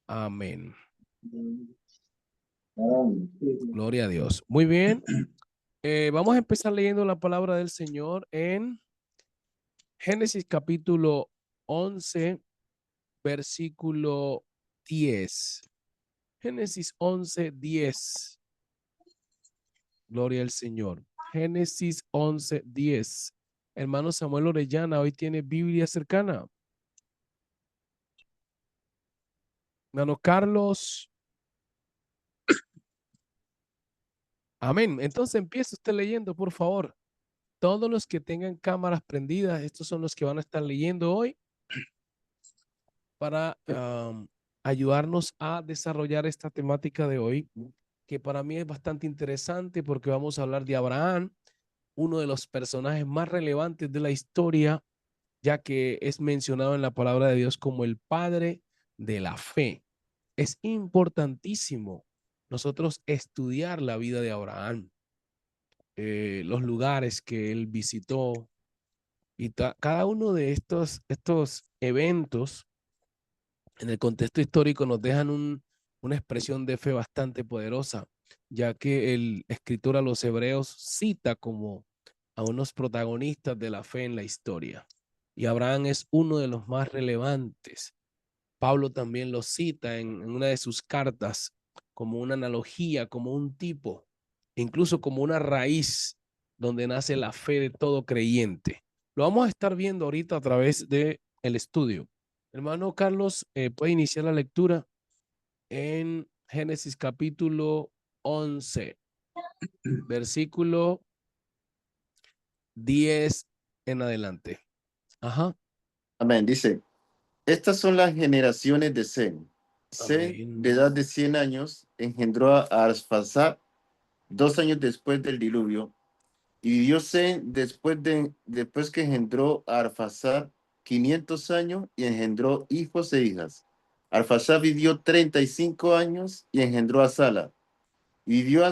Amén. Gloria a Dios. Muy bien. Vamos a empezar leyendo la palabra del Señor en Génesis capítulo 11, versículo 10. Génesis 11, 10. Gloria al Señor. Génesis 11, 10. Hermano Samuel Orellana, hoy tiene Biblia cercana. Hermano Carlos. Amén. Entonces empieza usted leyendo, por favor. Todos los que tengan cámaras prendidas, estos son los que van a estar leyendo hoy para ayudarnos a desarrollar esta temática de hoy, que para mí es bastante interesante porque vamos a hablar de Abraham, uno de los personajes más relevantes de la historia, ya que es mencionado en la palabra de Dios como el padre de la fe. Es importantísimo nosotros estudiar la vida de Abraham, los lugares que él visitó y cada uno de estos eventos en el contexto histórico nos dejan una expresión de fe bastante poderosa, ya que el escritor a los hebreos cita como a unos protagonistas de la fe en la historia. Y Abraham es uno de los más relevantes. Pablo también lo cita en una de sus cartas como una analogía, como un tipo, incluso como una raíz donde nace la fe de todo creyente. Lo vamos a estar viendo ahorita a través del estudio. Hermano Carlos, puede iniciar la lectura en Génesis capítulo 11, versículo 10 en adelante. Ajá. Amén. Dice, estas son las generaciones de Sem. Sem, de Amén. edad de 100 años, engendró a Arfaxad 2 años después del diluvio. Y vivió Sem después que engendró a Arfaxad 500 años y engendró hijos e hijas. Arfaxad vivió 35 años y engendró a Sala. Y vivió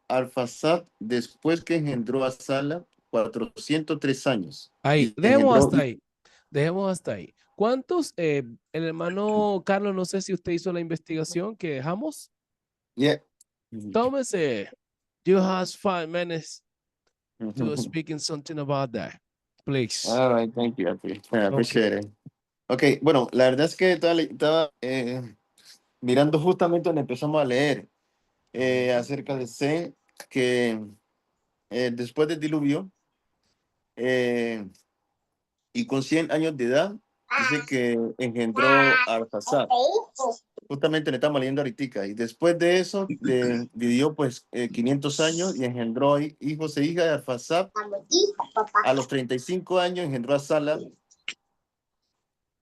Arfaxad después que engendró a Sala 403 años. Ahí, Y engendró. dejemos hasta ahí. ¿Cuántos, el hermano Carlos, no sé si usted hizo la investigación que dejamos? Yeah. Tómese. You have 5 minutes to speaking something about that, please. All right, thank you. I Okay. appreciate it. Ok, bueno, la verdad es que estaba mirando justamente donde empezamos a leer acerca de Sem, que después del diluvio eh, y con 100 años de edad, dice que engendró a Arfaxad. Justamente le estamos leyendo ahorita. Y después de eso, vivió pues 500 años y engendró hijos e hijas de Arfaxad. A los 35 años engendró a Sala.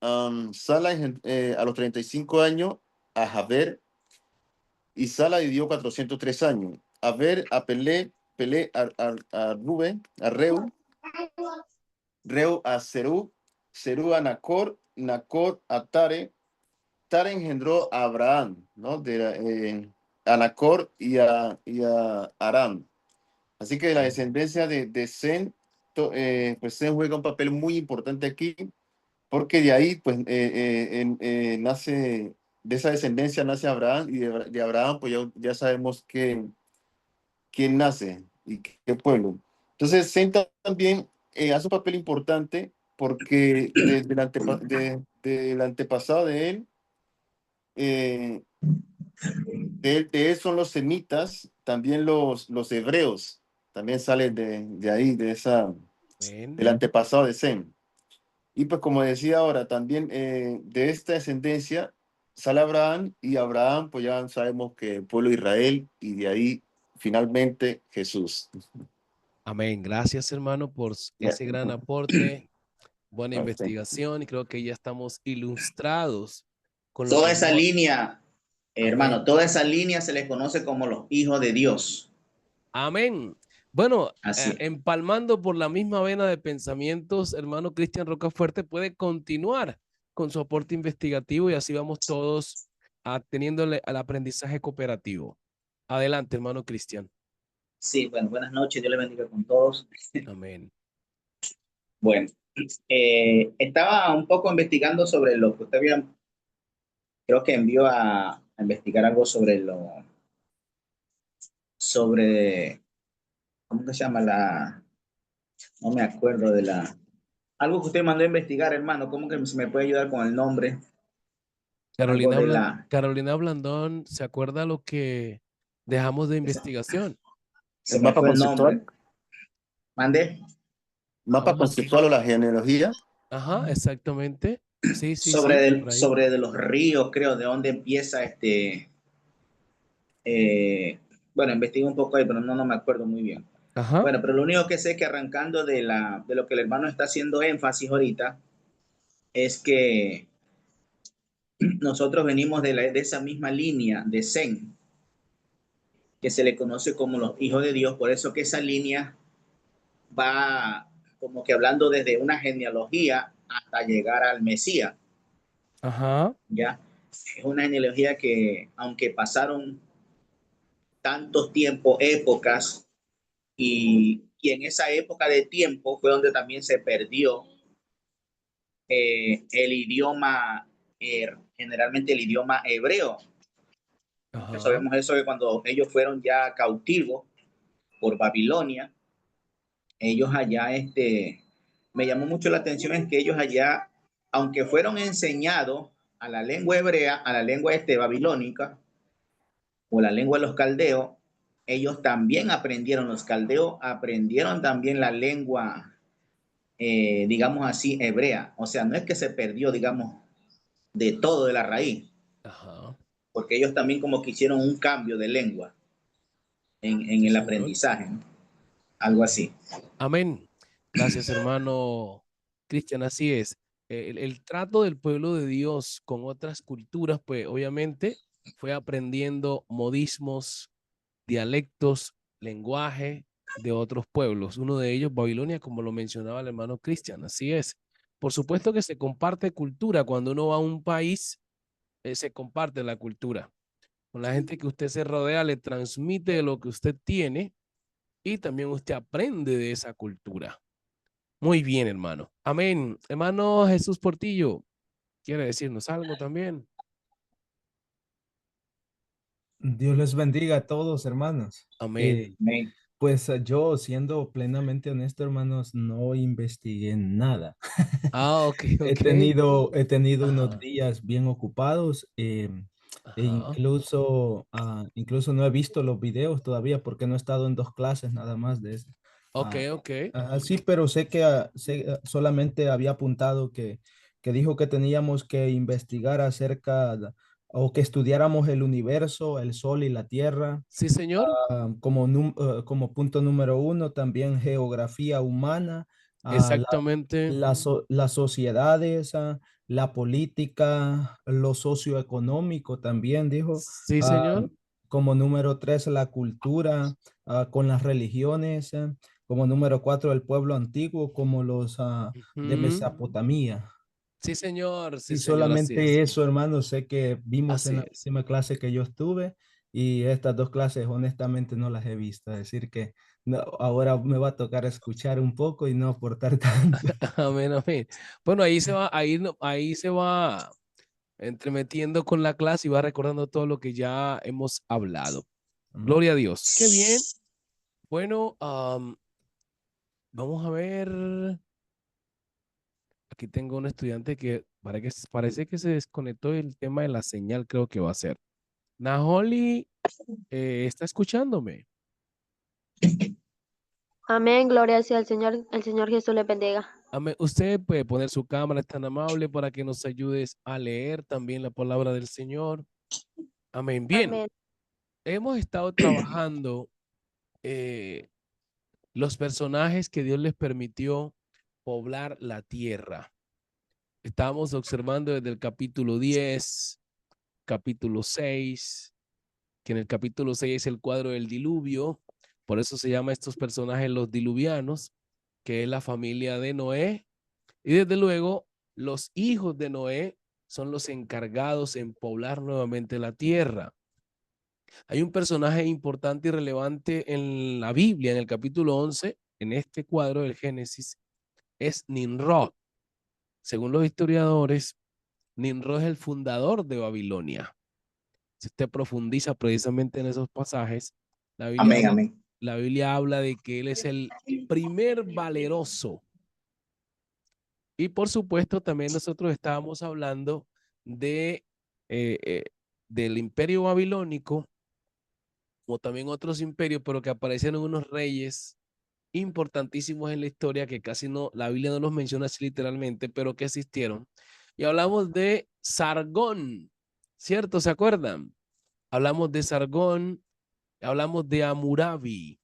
Sala a los 35 años a Jaber. Y Sala vivió 403 años. A ver, a Pelé a Rubén, a Reu, Reu a Serú, Serú a Nacor, Nacor a Tare. Tare engendró a Abraham, ¿no? A Nacor y a Aram. Así que la descendencia de Sem, pues Sem juega un papel muy importante aquí, porque de ahí, pues, nace, de esa descendencia nace Abraham, y de Abraham, pues ya sabemos quién nace y qué pueblo. Entonces, Sem también hace un papel importante porque del antepasado de él, eh, de él son los semitas, también los hebreos, también salen de ahí, Amén. del antepasado de Sem. Y pues como decía ahora, también de esta descendencia sale Abraham, y Abraham, pues ya sabemos que el pueblo de Israel, y de ahí finalmente Jesús. Amén. Gracias, hermano, por Yeah. ese gran aporte, buena Okay. investigación, y creo que ya estamos ilustrados con lo Toda que esa vamos. línea, hermano, Amén. toda esa línea se les conoce como los hijos de Dios. Amén. Bueno, Así. empalmando por la misma vena de pensamientos, hermano Cristian Rocafuerte puede continuar con su aporte investigativo y así vamos todos teniéndole al aprendizaje cooperativo. Adelante, hermano Cristian. Sí, bueno, buenas noches, Dios le bendiga con todos. Amén. Bueno, Estaba un poco investigando sobre lo que usted había, creo que envió a investigar algo sobre, ¿cómo que se llama no me acuerdo algo que usted mandó a investigar, hermano, ¿cómo que se me puede ayudar con el nombre? Algo de Carolina Blandón, ¿se acuerda lo que dejamos de investigación? se El me mapa fue el nombre. conceptual, Mandé mapa Ajá, conceptual o la genealogía. ajá, exactamente. Sí, sí, sí, por ahí. sobre de los ríos, creo, de dónde empieza bueno, investigué un poco ahí, pero no me acuerdo muy bien. Ajá, Bueno, pero lo único que sé es que arrancando de lo que el hermano está haciendo énfasis ahorita, es que nosotros venimos de esa misma línea de Zen, que se le conoce como los hijos de Dios, por eso que esa línea va como que hablando desde una genealogía hasta llegar al Mesías, ajá, ¿ya? Es una genealogía que, aunque pasaron tantos tiempos, épocas, y en esa época de tiempo fue donde también se perdió el idioma, generalmente el idioma hebreo. Nosotros ajá. sabemos eso que cuando ellos fueron ya cautivos por Babilonia, ellos allá, me llamó mucho la atención es que ellos allá, aunque fueron enseñados a la lengua hebrea, a la lengua babilónica o la lengua de los caldeos, ellos también aprendieron, los caldeos aprendieron también la lengua, digamos así, hebrea. O sea, no es que se perdió, digamos, de todo de la raíz, Ajá. porque ellos también como que hicieron un cambio de lengua en Sí, el señor. aprendizaje, ¿no? Algo así. Amén. Gracias, hermano Cristian. Así es. El trato del pueblo de Dios con otras culturas, pues obviamente fue aprendiendo modismos, dialectos, lenguaje de otros pueblos. Uno de ellos, Babilonia, como lo mencionaba el hermano Cristian. Así es. Por supuesto que se comparte cultura. Cuando uno va a un país, se comparte la cultura. Con la gente que usted se rodea, le transmite lo que usted tiene y también usted aprende de esa cultura. Muy bien, hermano. Amén. Hermano Jesús Portillo, ¿quiere decirnos algo también? Dios les bendiga a todos, hermanos. Amén. Pues yo, siendo plenamente honesto, hermanos, no investigué nada. Ah, ok, He ok. he tenido unos Ajá, días bien ocupados, e ajá. incluso no he visto los videos todavía porque no he estado en dos clases nada más de eso. Ok, Ah, ok. sí, pero sé que solamente había apuntado que dijo que teníamos que investigar o que estudiáramos el universo, el sol y la tierra. Sí, señor. Como punto número uno, también geografía humana, ah, la- Exactamente. las sociedades, la política, lo socioeconómico también, dijo. Sí, Ah, señor. Como número tres, la cultura, con las religiones. Como número cuatro, el pueblo antiguo, como los de Ujú. Mesopotamia. Sí, Y señor, así es. solamente eso, hermano, sé que vimos en Así la es. última clase que yo estuve y estas dos clases honestamente no las he visto. Es decir que ahora me va a tocar escuchar un poco y no aportar tanto. Amén, amén. Bueno, ahí se va, ahí, ahí se va entremetiendo con la clase y va recordando todo lo que ya hemos hablado. Amén. Gloria a Dios. Qué bien. Bueno, vamos a ver. Aquí tengo un estudiante que parece que se desconectó el tema de la señal, creo que va a ser. Naholi, ¿está escuchándome? Amén, gloria sea al Señor, el Señor Jesús le bendiga. Amén. Usted puede poner su cámara, es tan amable para que nos ayudes a leer también la palabra del Señor. Amén. Bien, Amén. hemos estado trabajando los personajes que Dios les permitió poblar la tierra. Estábamos observando desde el capítulo 10, capítulo 6, que en el capítulo 6 es el cuadro del diluvio, por eso se llama estos personajes los diluvianos, que es la familia de Noé, y desde luego los hijos de Noé son los encargados en poblar nuevamente la tierra. Hay un personaje importante y relevante en la Biblia, en el capítulo 11, en este cuadro del Génesis, es Nimrod. Según los historiadores, Nimrod es el fundador de Babilonia. Si usted profundiza precisamente en esos pasajes, Amén, amén. la Biblia habla de que él es el primer valeroso. Y por supuesto, también nosotros estábamos hablando de, del imperio babilónico, como también otros imperios, pero que aparecieron unos reyes importantísimos en la historia que casi no, la Biblia no los menciona así literalmente, pero que existieron. Y hablamos de Sargón, ¿cierto? ¿Se acuerdan? Hablamos de Sargón, hablamos de Hammurabi.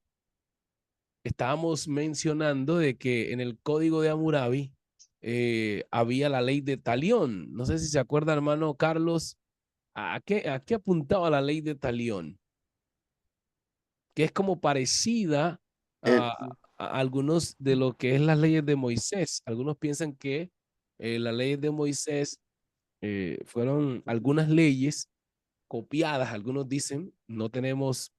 Estábamos mencionando de que en el código de Hammurabi había la ley de Talión. No sé si se acuerda, hermano Carlos, a qué apuntaba la ley de Talión, que es como parecida El, a algunos de lo que es las leyes de Moisés. Algunos piensan que las leyes de Moisés fueron algunas leyes copiadas, algunos dicen, no tenemos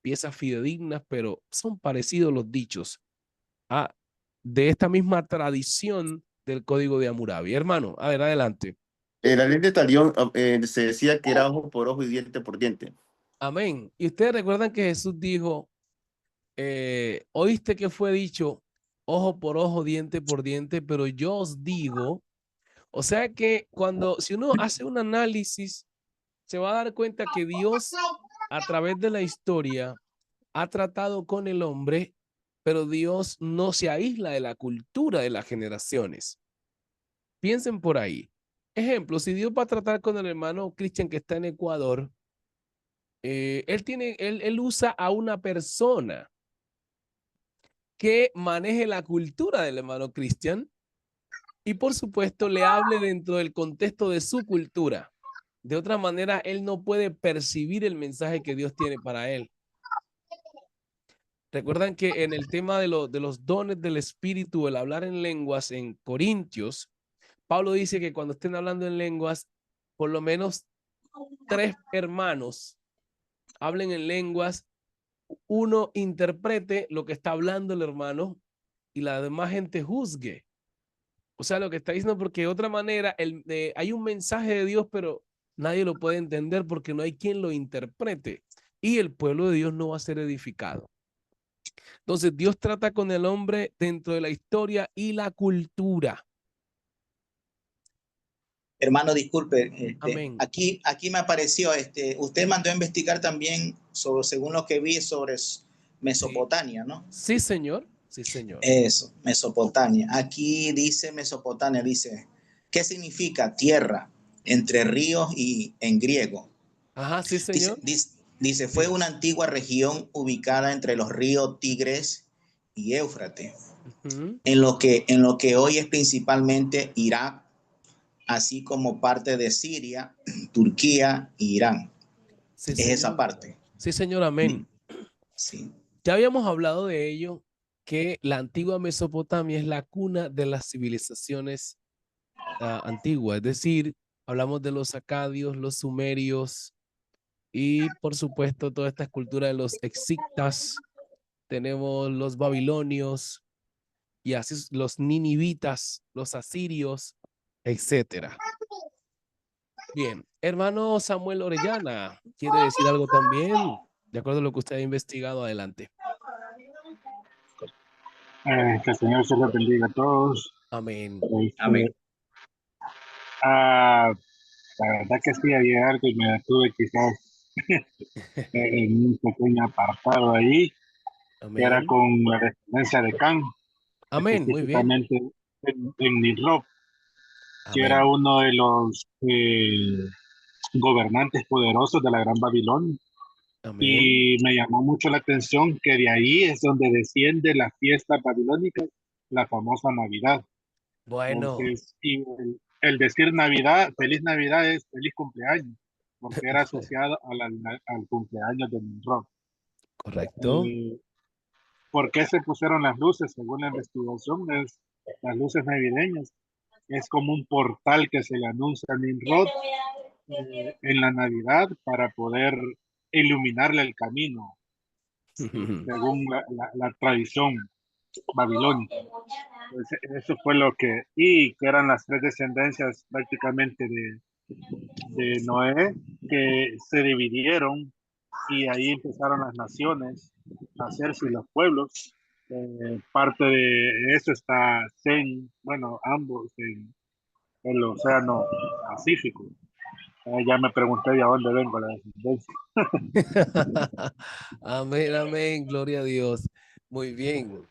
piezas fidedignas, pero son parecidos los dichos de esta misma tradición del código de Hammurabi. Hermano, a ver, adelante. la ley de Talión se decía que era ojo por ojo y diente por diente. Amén. Y ustedes recuerdan que Jesús dijo, oíste que fue dicho ojo por ojo, diente por diente, pero yo os digo, o sea que si uno hace un análisis, se va a dar cuenta que Dios a través de la historia ha tratado con el hombre, pero Dios no se aísla de la cultura de las generaciones. Piensen por ahí. Ejemplo, si Dios va a tratar con el hermano Cristian que está en Ecuador, él usa a una persona que maneje la cultura del hermano Cristian y por supuesto le hable dentro del contexto de su cultura. De otra manera, él no puede percibir el mensaje que Dios tiene para él. Recuerdan que en el tema de los dones del Espíritu, el hablar en lenguas en Corintios, Pablo dice que cuando estén hablando en lenguas, por lo menos 3 hermanos hablen en lenguas, uno interprete lo que está hablando el hermano y la demás gente juzgue. O sea, lo que está diciendo, porque de otra manera hay un mensaje de Dios, pero nadie lo puede entender porque no hay quien lo interprete. Y el pueblo de Dios no va a ser edificado. Entonces, Dios trata con el hombre dentro de la historia y la cultura. Hermano, disculpe, Amén. aquí me apareció, usted mandó a investigar también sobre, según lo que vi, sobre Mesopotamia, ¿no? Sí, señor. Sí, señor. Eso, Mesopotamia. Aquí dice Mesopotamia, dice, ¿qué significa tierra entre ríos y en griego? Ajá, sí, señor. Dice, fue una antigua región ubicada entre los ríos Tigres y Éufrates, en lo que hoy es principalmente Irak, así como parte de Siria, Turquía e Irán. Sí, Es esa señor. parte. Sí, señor, amén. Sí. Ya habíamos hablado de ello, que la antigua Mesopotamia es la cuna de las civilizaciones antiguas, es decir, hablamos de los acadios, los sumerios y por supuesto toda esta cultura de los exictas, tenemos los babilonios y así los ninivitas, los asirios, etcétera. Bien, hermano Samuel Orellana, ¿quiere decir algo también? De acuerdo a lo que usted ha investigado, adelante. Que el Señor se los bendiga a todos. Amén. Amén. La verdad que sí, había algo y me detuve quizás en un pequeño apartado ahí, que era Amén. con la descendencia de Can, Amén. Muy bien. específicamente en Nimrod, que era Amén. uno de los gobernantes poderosos de la Gran Babilonia. Amén. Y me llamó mucho la atención que de ahí es donde desciende la fiesta babilónica, la famosa Navidad. Bueno. Entonces, y el decir Navidad, feliz Navidad es feliz cumpleaños, porque era asociado al cumpleaños de Nimrod. Correcto. ¿Por qué se pusieron las luces? Según la investigación, las luces navideñas. Es como un portal que se le anuncia a Nimrod en la Navidad para poder iluminarle el camino, según la tradición babilónica. Pues eso fue lo y que eran las tres descendencias prácticamente de Noé, que se dividieron y ahí empezaron las naciones a hacerse y los pueblos. Parte de eso está bueno, ambos en el Océano Pacífico. Ya me pregunté de a dónde vengo la descendencia. Amén, amén, gloria a Dios. Muy bien.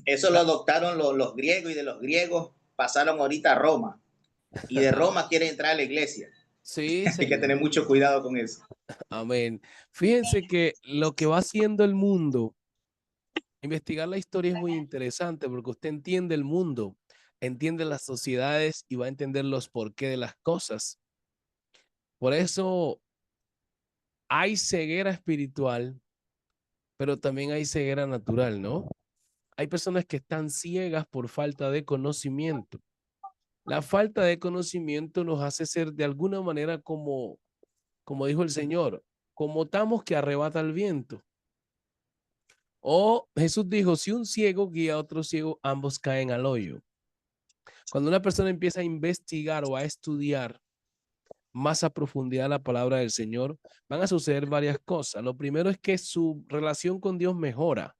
Eso lo adoptaron los griegos y de los griegos pasaron ahorita a Roma. Y de Roma quieren entrar a la iglesia. Sí, Hay que tener señor. mucho cuidado con eso. Amén. Fíjense que lo que va haciendo el mundo, investigar la historia es muy interesante porque usted entiende el mundo, entiende las sociedades y va a entender los porqué de las cosas. Por eso hay ceguera espiritual, pero también hay ceguera natural, ¿no? Hay personas que están ciegas por falta de conocimiento. La falta de conocimiento nos hace ser de alguna manera como dijo el Señor, como tamos que arrebata el viento. O Jesús dijo, si un ciego guía a otro ciego, ambos caen al hoyo. Cuando una persona empieza a investigar o a estudiar más a profundidad la palabra del Señor, van a suceder varias cosas. Lo primero es que su relación con Dios mejora.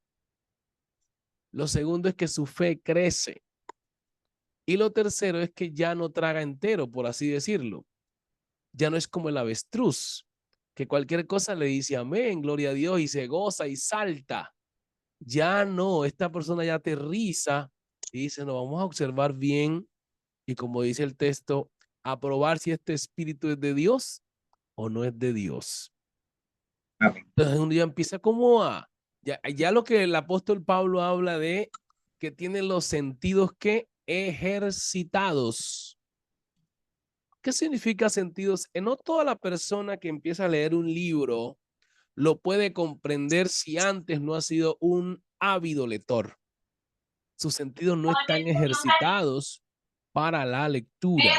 Lo segundo es que su fe crece. Y lo tercero es que ya no traga entero, por así decirlo. Ya no es como el avestruz, que cualquier cosa le dice amén, gloria a Dios, y se goza y salta. Ya no, esta persona ya aterriza y dice, no, vamos a observar bien y como dice el texto, a probar si este espíritu es de Dios o no es de Dios. Amén. Entonces un día empieza como ya lo que el apóstol Pablo habla de que tienen los sentidos que ejercitados. ¿Qué significa sentidos? No toda la persona que empieza a leer un libro lo puede comprender si antes no ha sido un ávido lector. Sus sentidos no están ejercitados para la lectura.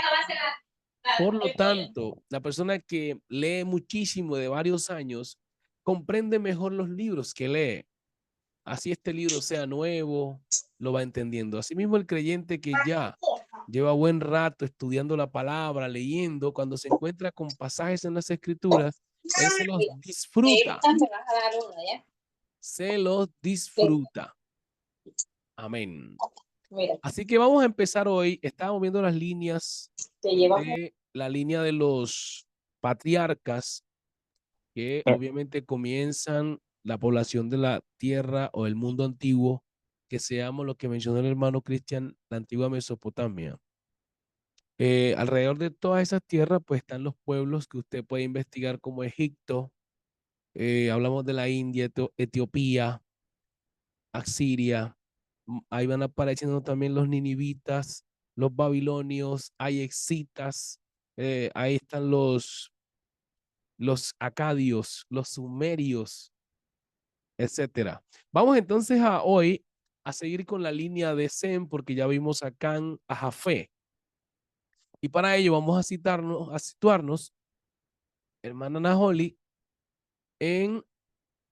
Por lo tanto, la persona que lee muchísimo de varios años comprende mejor los libros que lee. Así este libro sea nuevo, lo va entendiendo. Asimismo, el creyente que ya lleva buen rato estudiando la palabra, leyendo, cuando se encuentra con pasajes en las escrituras, él se los disfruta. Se los disfruta. Amén. Así que vamos a empezar hoy. Estábamos viendo las líneas de la línea de los patriarcas que obviamente comienzan la población de la tierra o el mundo antiguo, que se llama lo que mencionó el hermano Cristian, la antigua Mesopotamia. Alrededor de todas esas tierras, pues están los pueblos que usted puede investigar como Egipto, hablamos de la India, Etiopía, Asiria, ahí van apareciendo también los ninivitas, los babilonios, hay excitas, ahí están los acadios, los sumerios, etcétera. Vamos entonces hoy a seguir con la línea de Sem porque ya vimos a Can, a Jafé. Y para ello vamos a situarnos, hermana Naholi, en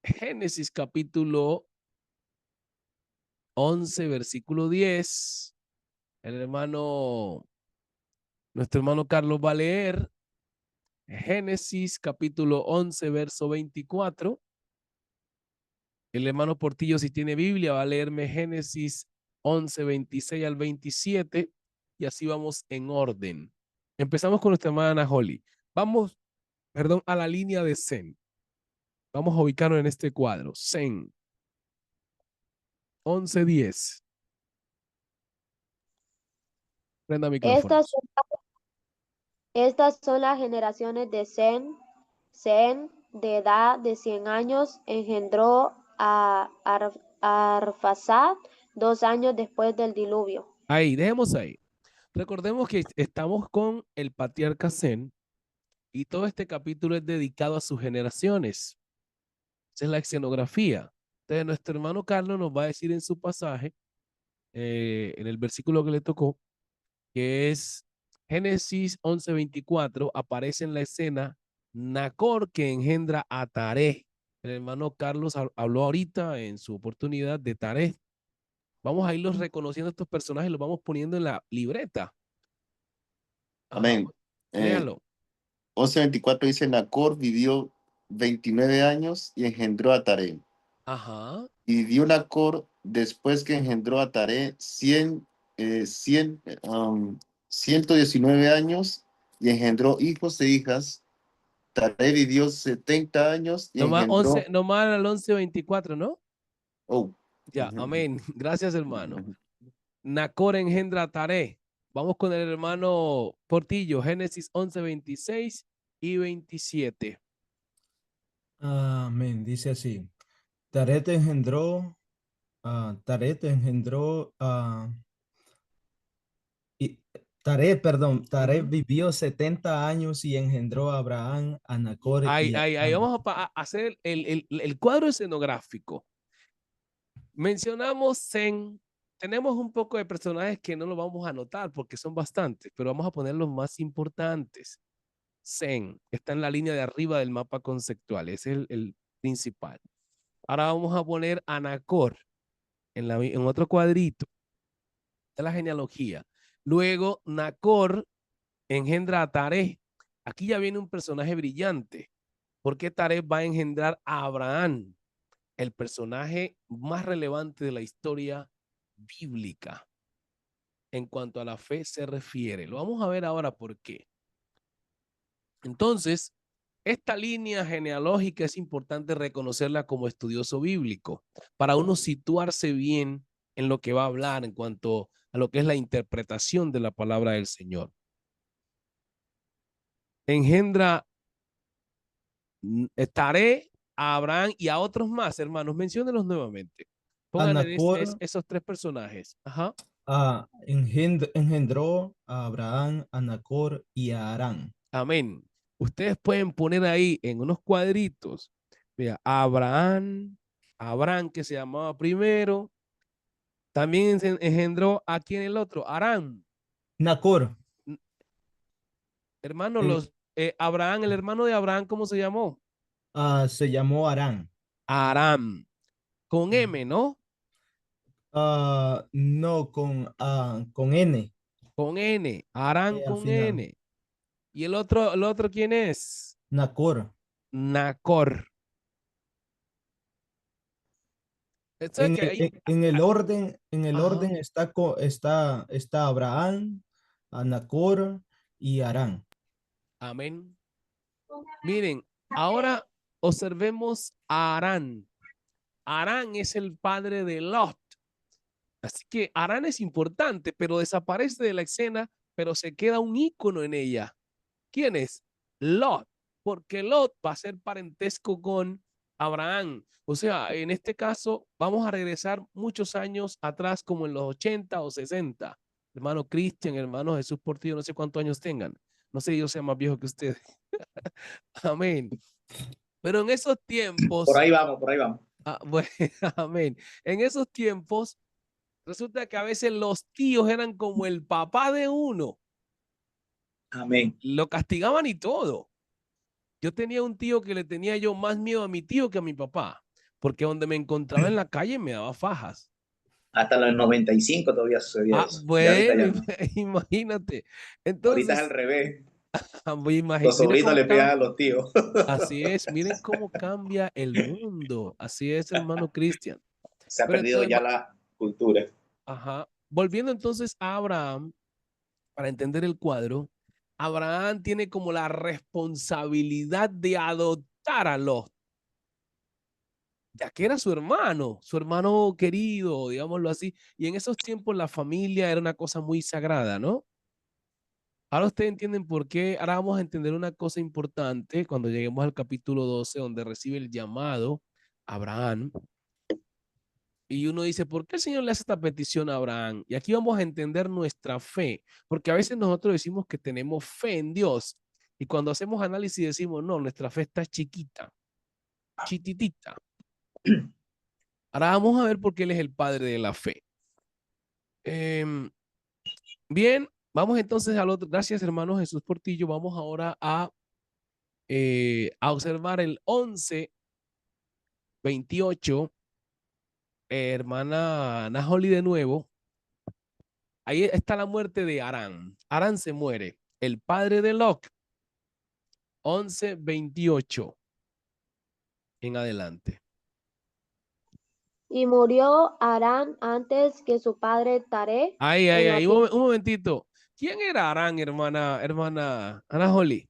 Génesis capítulo 11, versículo 10. Nuestro hermano Carlos va a leer Génesis capítulo 11, verso 24. El hermano Portillo, si tiene Biblia, va a leerme Génesis 11, 26 al 27 y así vamos en orden. Empezamos con nuestra hermana Holly. Vamos, a la línea de Zen. Vamos a ubicarnos en este cuadro. Zen 11, 10. Prenda micrófono. Estas son las generaciones de Sem. Sem, de edad de 100 años, engendró a Arfaxad 2 años después del diluvio. Ahí, dejemos ahí. Recordemos que estamos con el patriarca Zen y todo este capítulo es dedicado a sus generaciones. Esa es la escenografía. Entonces, nuestro hermano Carlos nos va a decir en su pasaje, en el versículo que le tocó, que es Génesis 11:24, aparece en la escena Nacor que engendra a Taré. El hermano Carlos habló ahorita en su oportunidad de Taré. Vamos a irlos reconociendo estos personajes, los vamos poniendo en la libreta. Ajá, Amén. léalo. 11:24 dice, Nacor vivió 29 años y engendró a Taré. Ajá. Y vivió Nacor después que engendró a Taré 119 años y engendró hijos e hijas. Taré vivió 70 años y Nomás engendró... 11, nomás al 11:24, ¿no? Oh. Ya, amén. Gracias, hermano. Nacor engendra a Taré. Vamos con el hermano Portillo, Génesis 11:26 y 27. Amén. Dice así. Taret engendró, Taret engendró, y Taret Ujú. vivió 70 años y engendró a Abraham, a Nacor Ahí, y a ahí, ahí Harán. vamos a hacer el cuadro escenográfico. Mencionamos Zen. Tenemos un poco de personajes que no lo vamos a anotar porque son bastantes, pero vamos a poner los más importantes. Zen está en la línea de arriba del mapa conceptual, es el principal. Ahora vamos a poner a Nacor en otro cuadrito de la genealogía. Luego Nacor engendra a Taré. Aquí ya viene un personaje brillante, porque Taré va a engendrar a Abraham, el personaje más relevante de la historia bíblica en cuanto a la fe se refiere. Lo vamos a ver ahora por qué. Entonces, esta línea genealógica es importante reconocerla como estudioso bíblico para uno situarse bien en lo que va a hablar en cuanto a lo que es la interpretación de la palabra del Señor. Engendra, Taré, a Abraham y a otros más, hermanos. Menciónenlos nuevamente. A Pongan Nacor esos tres personajes. Ajá. engendró a Abraham, a Nacor y a Harán. Amén. Ustedes pueden poner ahí en unos cuadritos, mira, Abraham que se llamaba primero, también engendró a quien el otro, Aram. Nacor, Hermano, en- Abraham, el hermano de Abraham, ¿cómo se llamó? se llamó Harán. Aram, con M, ¿no? No, con N Con N, Aram al con final. N. ¿Y el otro quién es? Nacor. Nacor. Esto es que hay, En el ajá, orden está Abraham, a Nacor y Harán. amén. Miren, ahora observemos a Arán. Arán es el padre de Lot. Así que Arán es importante, pero desaparece de la escena, pero se queda un ícono en ella. ¿Quién es? Lot, porque Lot va a ser parentesco con Abraham. O sea, en este caso, vamos a regresar muchos años atrás, como en los 80 o 60. Hermano Cristian, hermano Jesús Portillo, no sé cuántos años tengan. No sé, yo sea más viejo que ustedes. Amén. Pero en esos Por tiempos, ahí vamos, por ahí vamos. bueno, amén. En esos tiempos, resulta que a veces los tíos eran como el papá de uno. Amén. Lo castigaban y todo. Yo tenía un tío que le tenía yo más miedo a mi tío que a mi papá, porque donde me encontraba en la calle me daba fajas. Hasta los 95 todavía sucedía Ah, eso. Ya ahorita bueno, ya no. imagínate. Ahorita es al Entonces, revés. Los miren sobrinos cómo le pegan cambia. a los tíos. Así es, miren cómo cambia el mundo. Así es, hermano Cristian. Se ha Pero perdido entonces, ya la cultura. ajá, volviendo entonces a Abraham, para entender el cuadro, Abraham tiene como la responsabilidad de adoptar a Lot, ya que era su hermano querido, digámoslo así. Y en esos tiempos la familia era una cosa muy sagrada, ¿no? Ahora ustedes entienden por qué. Ahora vamos a entender una cosa importante cuando lleguemos al capítulo 12, donde recibe el llamado Abraham. Y uno dice, ¿por qué el Señor le hace esta petición a Abraham? Y aquí vamos a entender nuestra fe, porque a veces nosotros decimos que tenemos fe en Dios. Y cuando hacemos análisis decimos, no, nuestra fe está chiquita, chititita. Ahora vamos a ver por qué Él es el Padre de la fe. Bien, vamos entonces al otro. Gracias, hermano Jesús Portillo. Vamos ahora a observar el 11:28 Hermana Najoli de nuevo. Ahí está la muerte de Arán. Arán se muere. El padre de Lot, 11:28 en adelante. Y murió Arán antes que su padre Taré Ahí, en la tierra. un momentito. ¿Quién era Arán, hermana Najoli?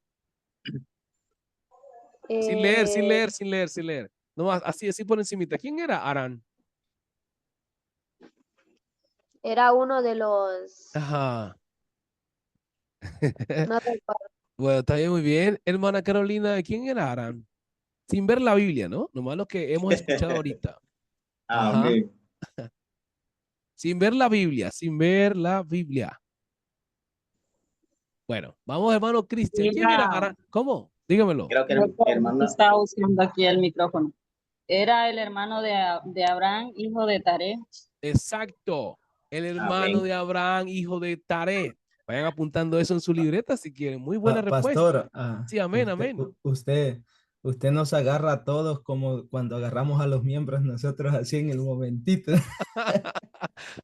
Sin leer, sin eh, leer, sin leer, sin leer. No, así por encimita. ¿Quién era Arán? Era uno de los, Ajá. no recuerdo. Bueno, está bien, muy bien. Hermana Carolina, ¿quién era Arán? Sin ver la Biblia, ¿no? Nomás lo que hemos escuchado ahorita. Ah, Ajá. ok. Sin ver la Biblia, sin ver la Biblia. Bueno, vamos, hermano Cristian. ¿Quién era Era, Arán? ¿Cómo? Dígamelo. Creo que creo el que hermano, estaba usando aquí el micrófono. Era el hermano de Abraham, hijo de Taré. Exacto. El hermano amén. de Abraham, hijo de Taré. Vayan apuntando eso en su libreta si quieren. Muy buena respuesta. Pastor, Sí, amén, amén. usted nos agarra a todos como cuando agarramos a los miembros nosotros así en el momentito.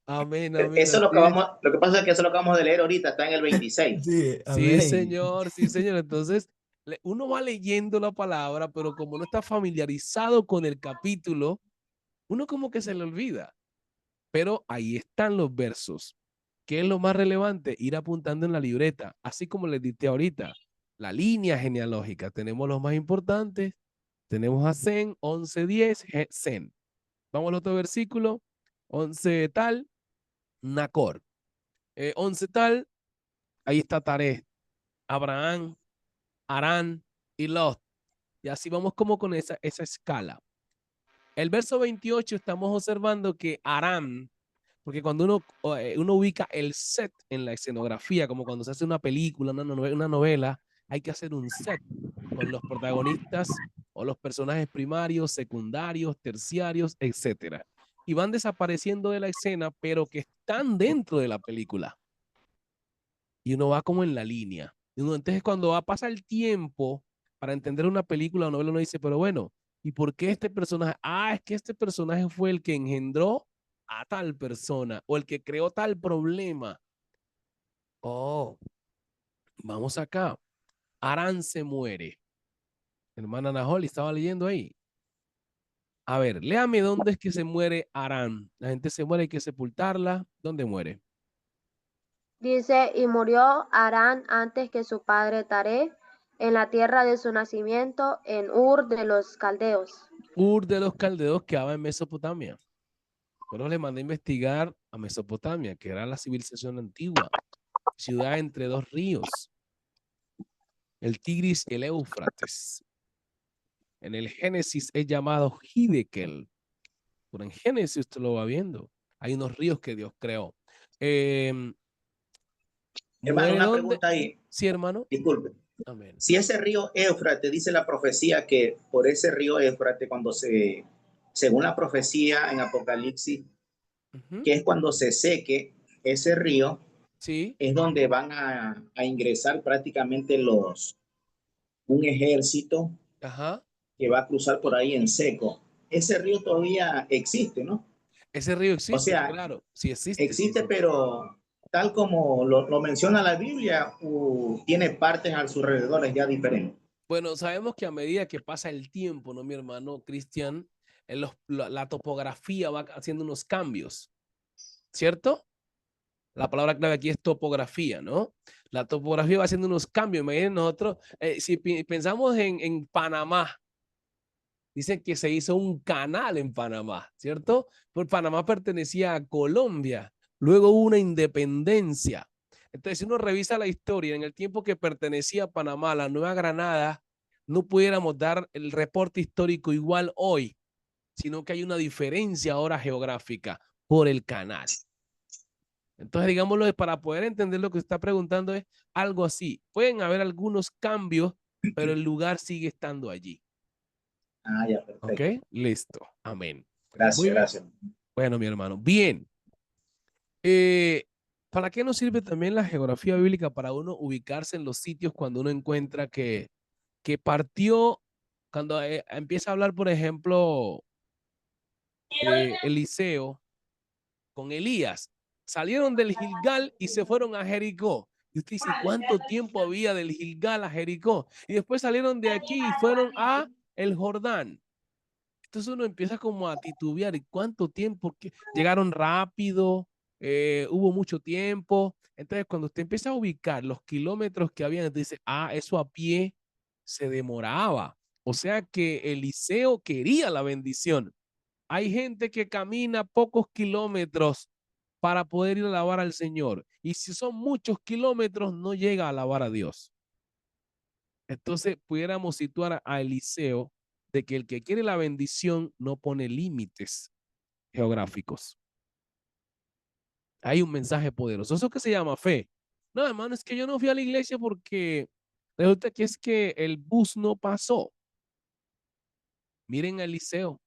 Amén, amén. Eso es lo Así que es. vamos, lo que pasa es que eso es lo que vamos a leer ahorita, está en el 26. Sí, Sí, amén. señor, sí, señor. Entonces, uno va leyendo la palabra, pero como no está familiarizado con el capítulo, uno como que se le olvida. Pero ahí están los versos. ¿Qué es lo más relevante? Ir apuntando en la libreta, así como les dije ahorita. La línea genealógica. Tenemos los más importantes. Tenemos a Zen, 11:10, Zen. Vamos al otro versículo. 11 tal, Nacor. 11 tal, ahí está Taré, Abraham, Arán y Lot. Y así vamos como con esa escala. El verso 28 estamos observando que Arán, porque cuando uno ubica el set en la escenografía, como cuando se hace una película, una novela, hay que hacer un set con los protagonistas o los personajes primarios, secundarios, terciarios, etcétera. Y van desapareciendo de la escena, pero que están dentro de la película. Y uno va como en la línea. Entonces, cuando pasa el tiempo para entender una película o novela, uno dice, pero bueno, ¿y por qué este personaje? Ah, es que este personaje fue el que engendró a tal persona o el que creó tal problema. Oh, vamos acá. Arán se muere. Hermana Naholi, estaba leyendo ahí. A ver, léame dónde es que se muere Arán. La gente se muere, hay que sepultarla. ¿Dónde muere? Dice, y murió Arán antes que su padre Taré en la tierra de su nacimiento, en Ur de los Caldeos. Ur de los Caldeos quedaba en Mesopotamia. Pero le mandé a investigar a Mesopotamia, que era la civilización antigua, ciudad entre dos ríos, el Tigris y el Éufrates. En el Génesis es llamado Hidekel, pero en Génesis usted lo va viendo. Hay unos ríos que Dios creó. Hermano, ¿Muere una dónde? pregunta ahí, Sí, hermano. disculpe. Amén. Si ese río Éufrates, dice la profecía que por ese río Éufrates, según la profecía en Apocalipsis, Ujú. que es cuando se seque ese río, Sí, es donde van a ingresar prácticamente un ejército ajá. que va a cruzar por ahí en seco. Ese río todavía existe, ¿no? Ese río O existe, sea, claro. Sí existe, sí existe, existe. pero tal como lo menciona la Biblia, tiene partes a sus alrededores ya diferentes. Bueno, sabemos que a medida que pasa el tiempo, ¿no, mi hermano Cristian? La topografía va haciendo unos cambios, ¿cierto? La palabra clave aquí es topografía, ¿no? La topografía va haciendo unos cambios. Imaginen nosotros, si pensamos en Panamá, dicen que se hizo un canal en Panamá, ¿cierto? Porque Panamá pertenecía a Colombia, luego hubo una independencia. Entonces, si uno revisa la historia, en el tiempo que pertenecía a Panamá, la Nueva Granada, no pudiéramos dar el reporte histórico igual hoy, sino que hay una diferencia ahora geográfica por el canal. Entonces, digámoslo, para poder entender lo que está preguntando es algo así. Pueden haber algunos cambios, pero el lugar sigue estando allí. Ah, ya, ¿Ok? perfecto. Listo. Amén. Muy Gracias, bien. gracias. Bueno, mi hermano. Bien. ¿Para qué nos sirve también la geografía bíblica? Para uno ubicarse en los sitios cuando uno encuentra que partió, cuando empieza a hablar, por ejemplo, Eliseo con Elías. Salieron del Gilgal y se fueron a Jericó. Y usted dice, ¿cuánto tiempo había del Gilgal a Jericó? Y después salieron de aquí y fueron a el Jordán. Entonces uno empieza como a titubear. ¿Y cuánto tiempo? Llegaron rápido, hubo mucho tiempo. Entonces cuando usted empieza a ubicar los kilómetros que habían, dice, eso a pie se demoraba. O sea que Eliseo quería la bendición. Hay gente que camina pocos kilómetros para poder ir a alabar al Señor. Y si son muchos kilómetros, no llega a alabar a Dios. Entonces, pudiéramos situar a Eliseo de que el que quiere la bendición no pone límites geográficos. Hay un mensaje poderoso. Eso que se llama fe. No, hermano, es que yo no fui a la iglesia porque resulta que es que el bus no pasó. Miren a Eliseo.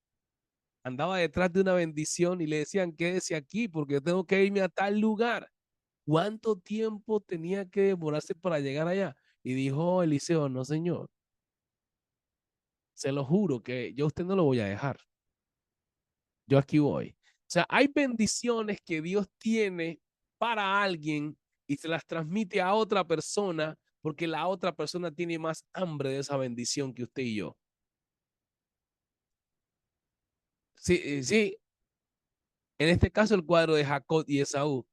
Andaba detrás de una bendición y le decían, quédese aquí porque tengo que irme a tal lugar. ¿Cuánto tiempo tenía que demorarse para llegar allá? Y dijo Eliseo, no, señor. Se lo juro que yo a usted no lo voy a dejar. Yo aquí voy. O sea, hay bendiciones que Dios tiene para alguien y se las transmite a otra persona porque la otra persona tiene más hambre de esa bendición que usted y yo. Sí, sí. En este caso, el cuadro de Jacob y Esaú.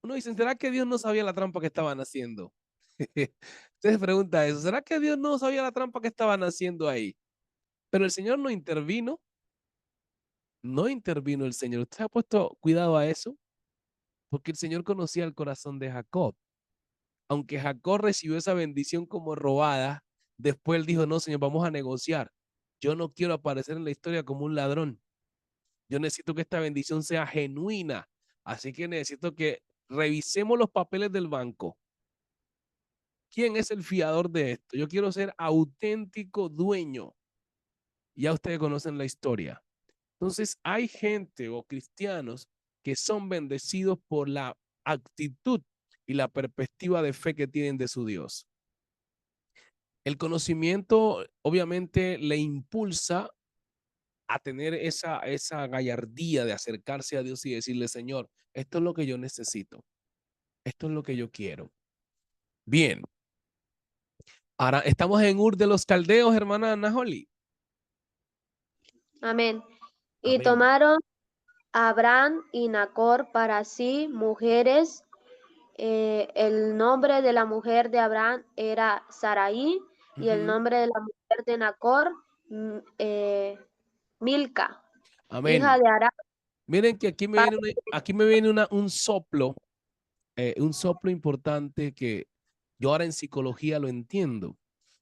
Uno dice, ¿será que Dios no sabía la trampa que estaban haciendo? Usted se pregunta eso. ¿Será que Dios no sabía la trampa que estaban haciendo ahí? Pero el Señor no intervino. No intervino el Señor. ¿Usted ha puesto cuidado a eso? Porque el Señor conocía el corazón de Jacob. Aunque Jacob recibió esa bendición como robada, después él dijo, no, Señor, vamos a negociar. Yo no quiero aparecer en la historia como un ladrón. Yo necesito que esta bendición sea genuina. Así que necesito que revisemos los papeles del banco. ¿Quién es el fiador de esto? Yo quiero ser auténtico dueño. Ya ustedes conocen la historia. Entonces, hay gente o cristianos que son bendecidos por la actitud y la perspectiva de fe que tienen de su Dios. El conocimiento obviamente le impulsa a tener esa gallardía de acercarse a Dios y decirle, Señor, esto es lo que yo necesito. Esto es lo que yo quiero. Bien. Ahora estamos en Ur de los Caldeos, hermana Ana Holly. Amén. Y Amén. tomaron Abraham y Nacor para sí mujeres. El nombre de la mujer de Abraham era Sarai y el nombre de la mujer de Nacor, Milca, hija Amén. de Aram. Miren que aquí me viene un soplo importante que yo ahora en psicología lo entiendo.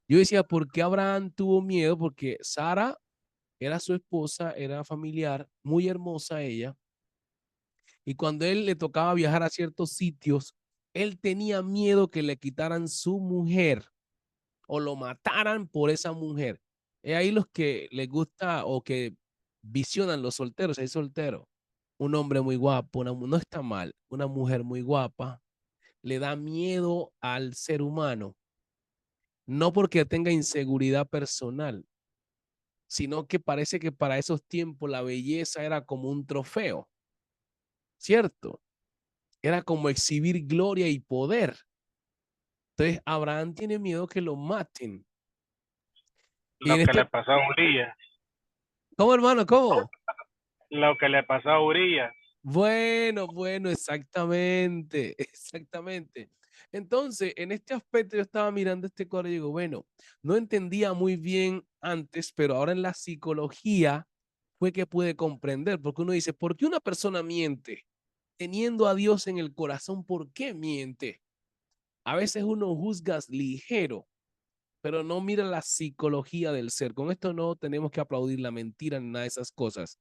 Yo decía, ¿por qué Abraham tuvo miedo? Porque Sara era su esposa, era familiar, muy hermosa ella. Y cuando él le tocaba viajar a ciertos sitios, él tenía miedo que le quitaran su mujer o lo mataran por esa mujer. Es ahí los que les gusta o que visionan los solteros. Hay solteros. Un hombre muy guapo, no está mal. Una mujer muy guapa le da miedo al ser humano. No porque tenga inseguridad personal, sino que parece que para esos tiempos la belleza era como un trofeo, ¿cierto? Era como exhibir gloria y poder. Entonces Abraham tiene miedo que lo maten. Y Lo en que le pasó a Urias. ¿Cómo, hermano? ¿Cómo? Lo que le pasó a Urias. Bueno, exactamente, exactamente. Entonces, en este aspecto yo estaba mirando este cuadro y digo, bueno, no entendía muy bien antes, pero ahora en la psicología fue que pude comprender, porque uno dice, ¿por qué una persona miente? Teniendo a Dios en el corazón, ¿por qué miente? A veces uno juzga ligero, pero no mira la psicología del ser. Con esto no tenemos que aplaudir la mentira ni nada de esas cosas.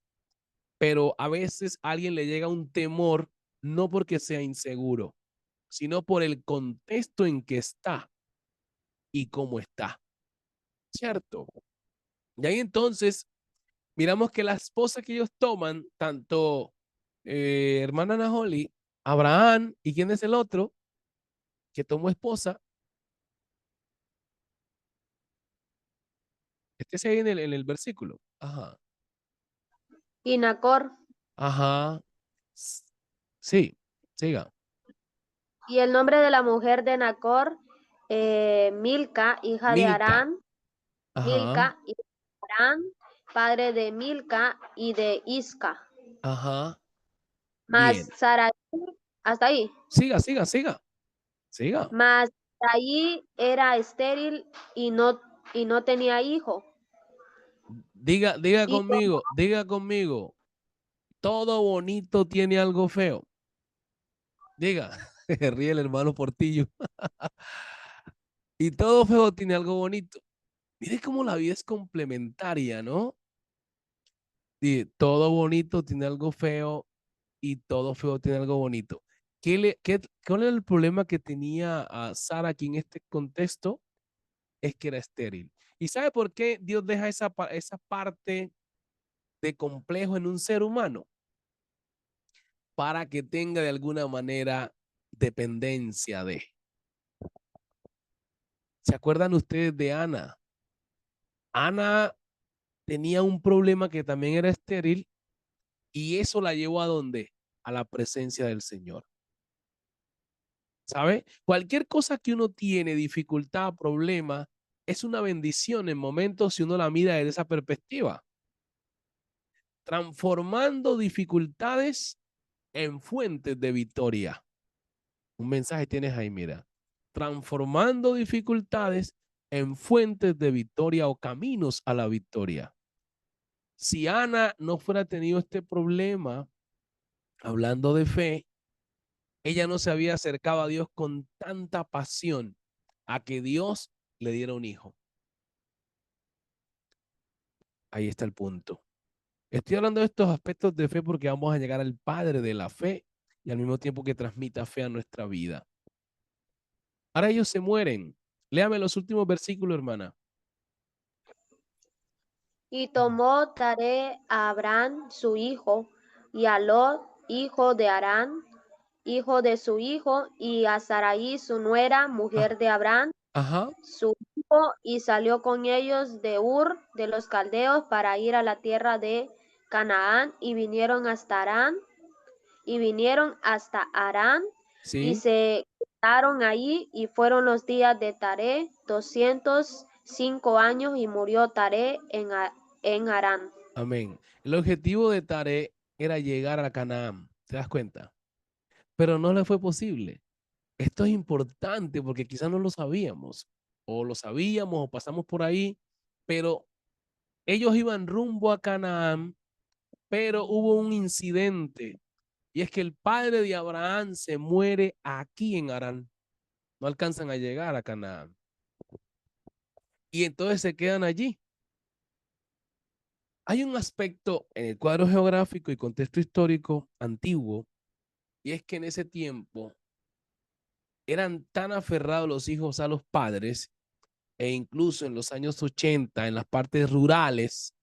Pero a veces a alguien le llega un temor, no porque sea inseguro, sino por el contexto en que está y cómo está, ¿cierto? Y ahí entonces miramos que la esposa que ellos toman, tanto hermana Ana Holly, Abraham, ¿y quién es el otro que tomó esposa? Este es ahí en el versículo. Ajá. y Nacor. Ajá. Sí, siga. Y el nombre de la mujer de Nacor, Milca, hija de Milca. Arán. Ajá. Milca, hija de Arán, padre de Milca y de Isca. Ajá. Mas Bien. Sarai, hasta ahí. Siga, siga, siga. Siga. Mas Sarai era estéril y no tenía hijo. Diga Y conmigo, diga conmigo. Todo bonito tiene algo feo. Diga, ríe el hermano Portillo. Y todo feo tiene algo bonito. Mire cómo la vida es complementaria, ¿no? Y todo bonito tiene algo feo y todo feo tiene algo bonito. ¿Cuál era el problema que tenía a Sara aquí en este contexto? Es que era estéril. ¿Y sabe por qué Dios deja esa parte de complejo en un ser humano? Para que tenga de alguna manera dependencia de. ¿Se acuerdan ustedes de Ana? Ana tenía un problema que también era estéril y eso la llevó ¿a dónde? A la presencia del Señor. ¿Sabe? Cualquier cosa que uno tiene, dificultad, problema, es una bendición en momentos si uno la mira desde esa perspectiva. Transformando dificultades en fuentes de victoria. Un mensaje tienes ahí, mira. Transformando dificultades en fuentes de victoria o caminos a la victoria. Si Ana no fuera tenido este problema, hablando de fe, ella no se había acercado a Dios con tanta pasión a que Dios le diera un hijo. Ahí está el punto. Estoy hablando de estos aspectos de fe porque vamos a llegar al Padre de la fe y al mismo tiempo que transmita fe a nuestra vida. Ahora ellos se mueren. Léame los últimos versículos, hermana. Y tomó Taré a Abraham su hijo, y a Lot, hijo de Arán, hijo de su hijo, y a Sarai su nuera, mujer de Abraham, Ajá. su hijo, y salió con ellos de Ur de los Caldeos para ir a la tierra de Canaán, y vinieron hasta Arán, y Sí. se quedaron allí, y fueron los días de Taré 205 años, y murió Taré en Harán. Amén. El objetivo de Taré era llegar a Canaán. ¿Te das cuenta? Pero no le fue posible. Esto es importante porque quizás no lo sabíamos. O lo sabíamos o pasamos por ahí. Pero ellos iban rumbo a Canaán. Pero hubo un incidente. Y es que el padre de Abraham se muere aquí en Harán. No alcanzan a llegar a Canaán. Y entonces se quedan allí. Hay un aspecto en el cuadro geográfico y contexto histórico antiguo, y es que en ese tiempo eran tan aferrados los hijos a los padres, e incluso en los años 80, en las partes rurales,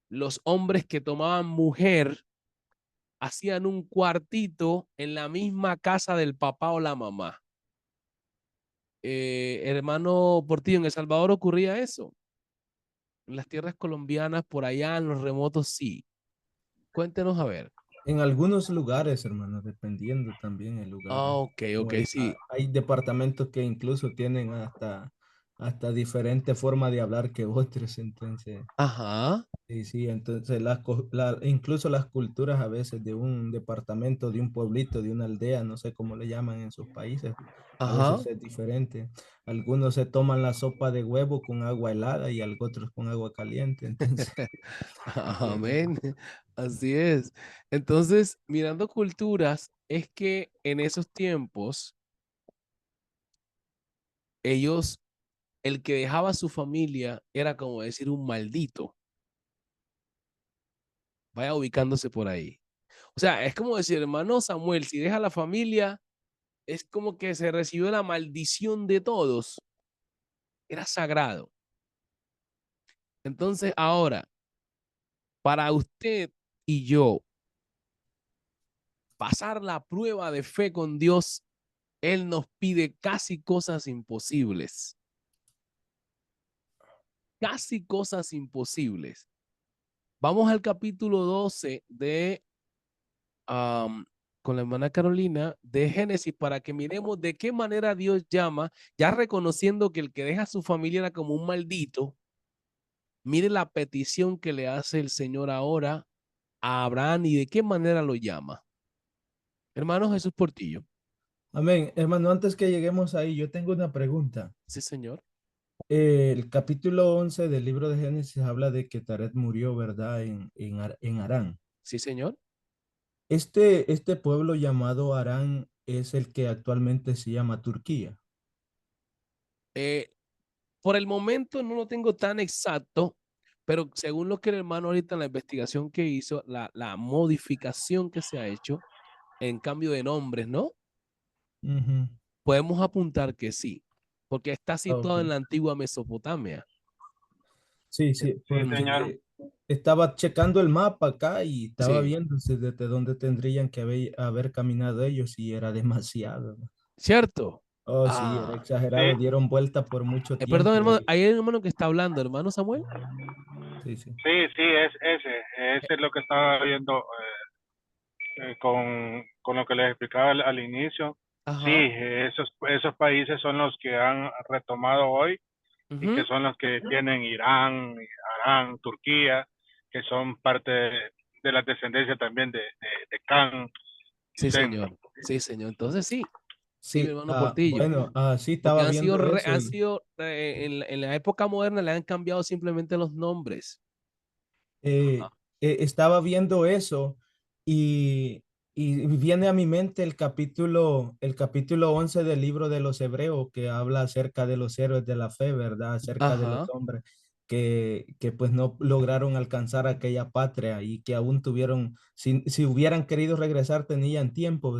los hombres que tomaban mujer hacían un cuartito en la misma casa del papá o la mamá. Hermano Portillo, en El Salvador ocurría eso. En las tierras colombianas, por allá en los remotos, sí. Cuéntenos a ver. En algunos lugares, hermano, dependiendo también el lugar. Ah, ok, Como ok, sí. hay departamentos que incluso tienen hasta diferente forma de hablar que otros, entonces, Ajá, sí, sí, entonces incluso las culturas a veces de un departamento, de un pueblito, de una aldea, no sé cómo le llaman en sus países, a ajá. veces es diferente. Algunos se toman la sopa de huevo con agua helada y otros con agua caliente, entonces, Amén. Así es. Entonces, mirando culturas, es que en esos tiempos, ellos, el que dejaba a su familia era como decir un maldito. Vaya ubicándose por ahí. O sea, es como decir, hermano Samuel, si deja la familia, es como que se recibió la maldición de todos. Era sagrado. Entonces, ahora, para usted y yo pasar la prueba de fe con Dios, Él nos pide casi cosas imposibles. Casi cosas imposibles. Vamos al capítulo 12 de, con la hermana Carolina, de Génesis, para que miremos de qué manera Dios llama, ya reconociendo que el que deja a su familia era como un maldito. Mire la petición que le hace el Señor ahora a Abraham y de qué manera lo llama. Hermano Jesús Portillo. Amén. Hermano, antes que lleguemos ahí, yo tengo una pregunta. Sí, señor. El capítulo 11 del libro de Génesis habla de que Taret murió, ¿verdad? En Harán. Sí, señor. Este pueblo llamado Harán es el que actualmente se llama Turquía. Por el momento no lo tengo tan exacto, pero según lo que el hermano ahorita en la investigación que hizo, la modificación que se ha hecho en cambio de nombres, ¿no? Ujú. Podemos apuntar que sí, porque está Ah, situado en ok. la antigua Mesopotamia. Sí, Sí, sí, porque señor. estaba checando el mapa acá y estaba Sí, viendo desde dónde tendrían que haber caminado ellos y era demasiado. ¿cierto? Oh, sí, era Ah, exagerado. Sí, Dieron vuelta por mucho perdón, tiempo. hermano, hay un hermano que está hablando, hermano Samuel. Sí, sí. sí, es ese es lo que estaba viendo con lo que les explicaba al inicio. Sí, Ajá. esos países son los que han retomado hoy y que Ujú. son los que tienen Irán, Arán, Turquía, que son parte de la descendencia también de Can y Sí, Sem. señor. Sí, señor. Entonces sí, sí, mi Sí, hermano Portillo. bueno, sí Porque estaba viendo eso. han sido en la época moderna le han cambiado simplemente los nombres. eh, Ajá. Estaba viendo eso y, y viene a mi mente el capítulo 11 del libro de los Hebreos que habla acerca de los héroes de la fe, ¿verdad? Acerca de los Ajá. hombres que pues no lograron alcanzar aquella patria y que aún tuvieron, si hubieran querido regresar tenían tiempo,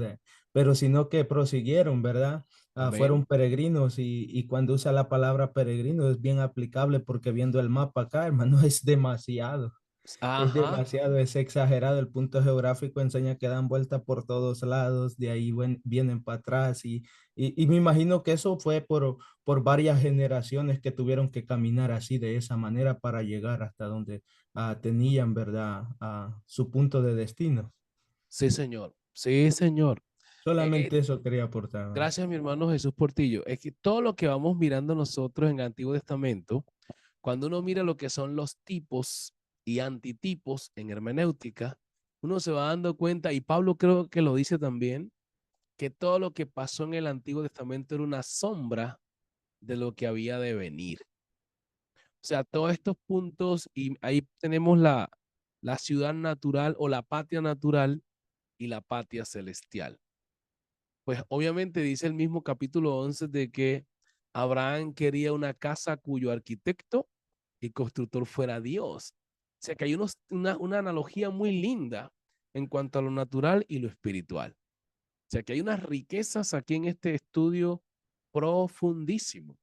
pero sino que prosiguieron, ¿verdad? Amén. Fueron peregrinos y cuando usa la palabra peregrino es bien aplicable porque viendo el mapa acá, hermano, es demasiado. Es Ajá. demasiado, es exagerado. El punto geográfico enseña que dan vuelta por todos lados, de ahí vienen para atrás y me imagino que eso fue por varias generaciones que tuvieron que caminar así de esa manera para llegar hasta donde tenían, ¿verdad? Su punto de destino. Sí, señor. Sí, señor. Eh, Solamente eso quería aportar, hermano. gracias, mi hermano Jesús Portillo. Es que todo lo que vamos mirando nosotros en el Antiguo Testamento, cuando uno mira lo que son los tipos y antitipos en hermenéutica, uno se va dando cuenta, y Pablo creo que lo dice también, que todo lo que pasó en el Antiguo Testamento era una sombra de lo que había de venir. O sea, todos estos puntos, y ahí tenemos la ciudad natural o la patria natural y la patria celestial. Pues obviamente dice el mismo capítulo 11 de que Abraham quería una casa cuyo arquitecto y constructor fuera Dios. O sea que hay una analogía muy linda en cuanto a lo natural y lo espiritual. O sea que hay unas riquezas aquí en este estudio profundísimo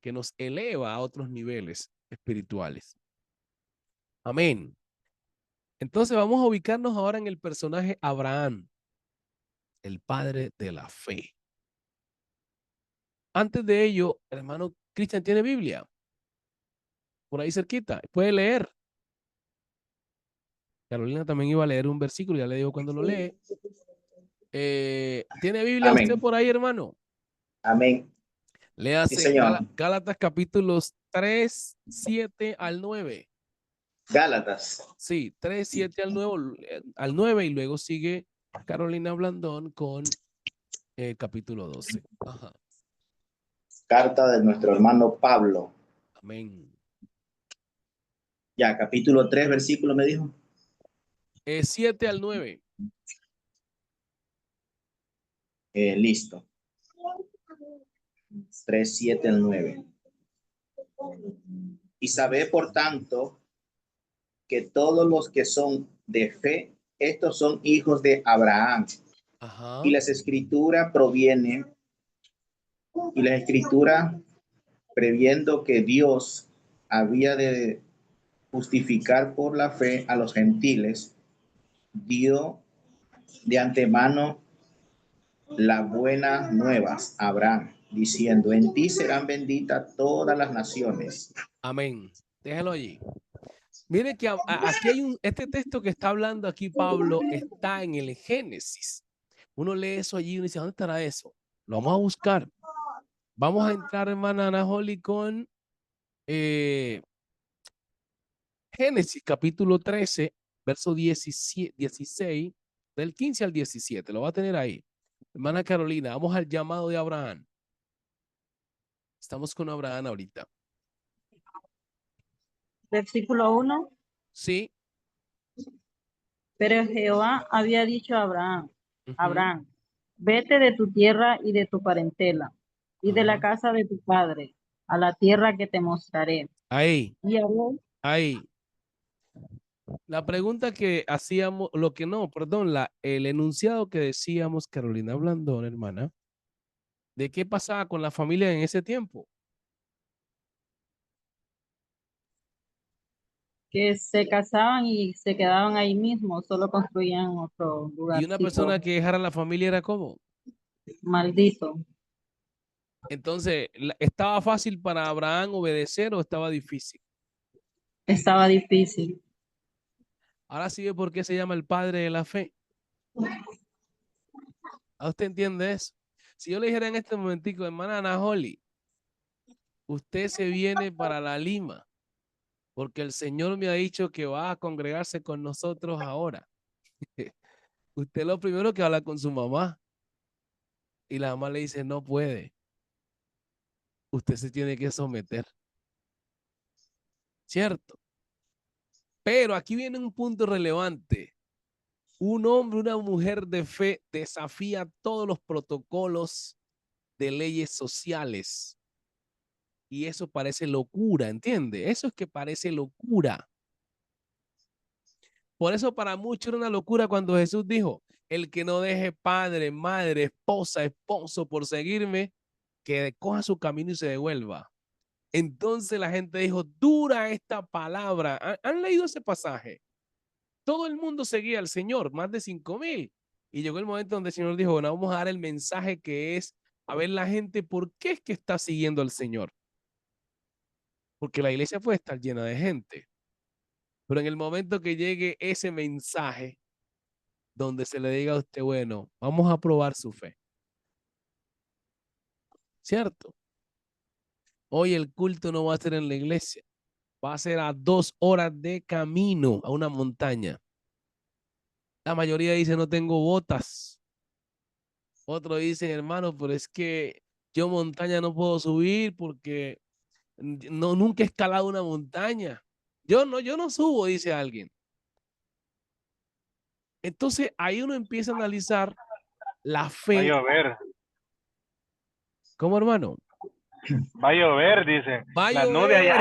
que nos eleva a otros niveles espirituales. Amén. Entonces vamos a ubicarnos ahora en el personaje Abraham, el padre de la fe. Antes de ello, hermano Cristian, ¿tiene Biblia? Por ahí cerquita. Puede leer. Carolina también iba a leer un versículo, ya le digo cuando lo lee. ¿Tiene Biblia usted Amén. por ahí, hermano? Amén. Sí, Léase señor. Gálatas capítulos 3, 7 al 9. Gálatas. Sí, 3, 7 al 9 y luego sigue Carolina Blandón con capítulo 12. Ajá. Carta de nuestro hermano Pablo. Amén. Ya, capítulo 3, versículo me dijo. 7 al 9. Listo. 3, 7 al 9. Y sabe, por tanto, que todos los que son de fe, estos son hijos de Abraham. Ajá. Y las escrituras previendo que Dios había de justificar por la fe a los gentiles, dio de antemano las buenas nuevas a Abraham, diciendo: en ti serán benditas todas las naciones. Amén. Déjalo allí. Mire que aquí hay este texto que está hablando aquí Pablo está en el Génesis. Uno lee eso allí y uno dice, ¿dónde estará eso? Lo vamos a buscar. Vamos a entrar, hermana Ana Holly, con Génesis capítulo 13, verso 16, del 15 al 17. Lo va a tener ahí. Hermana Carolina, vamos al llamado de Abraham. Estamos con Abraham ahorita. Versículo 1. Sí. Pero Jehová había dicho a Abraham, Ujú. Abraham, vete de tu tierra y de tu parentela y de la Ajá. casa de tu padre a la tierra que te mostraré. Ahí, Y haré ahí. La pregunta que hacíamos, perdón, el enunciado que decíamos, Carolina Blandón, hermana, de qué pasaba con la familia en ese tiempo. que se casaban y se quedaban ahí mismo, solo construían otro Y una lugarcito persona que dejara la familia era como. maldito. Entonces, ¿estaba fácil para Abraham obedecer o estaba difícil? Estaba difícil. Ahora sí ve por qué se llama el padre de la fe. ¿A usted entiende eso? Si yo le dijera en este momentico, hermana Ana Holly, usted se viene para la Lima, porque el Señor me ha dicho que va a congregarse con nosotros ahora. Usted lo primero que habla con su mamá y la mamá le dice, no puede. Usted se tiene que someter. ¿Cierto? Pero aquí viene un punto relevante. Un hombre, una mujer de fe desafía todos los protocolos de leyes sociales. Y eso parece locura, ¿entiende? Eso es que parece locura. Por eso para muchos era una locura cuando Jesús dijo, el que no deje padre, madre, esposa, esposo por seguirme, que coja su camino y se devuelva. Entonces la gente dijo, dura esta palabra. ¿Han leído ese pasaje? Todo el mundo seguía al Señor, más de 5,000. Y llegó el momento donde el Señor dijo, bueno, vamos a dar el mensaje que es a ver la gente por qué es que está siguiendo al Señor. Porque la iglesia puede estar llena de gente. Pero en el momento que llegue ese mensaje, donde se le diga a usted, bueno, vamos a probar su fe. ¿Cierto? Hoy el culto no va a ser en la iglesia, va a ser a 2 horas de camino a una montaña. La mayoría dice, no tengo botas. Otros dicen, hermano, pero es que yo montaña no puedo subir porque nunca he escalado una montaña. Yo no subo, dice alguien. Entonces ahí uno empieza a analizar la Va a fe. llover, ¿Cómo, hermano? va a llover, dice. Va a La nube llover.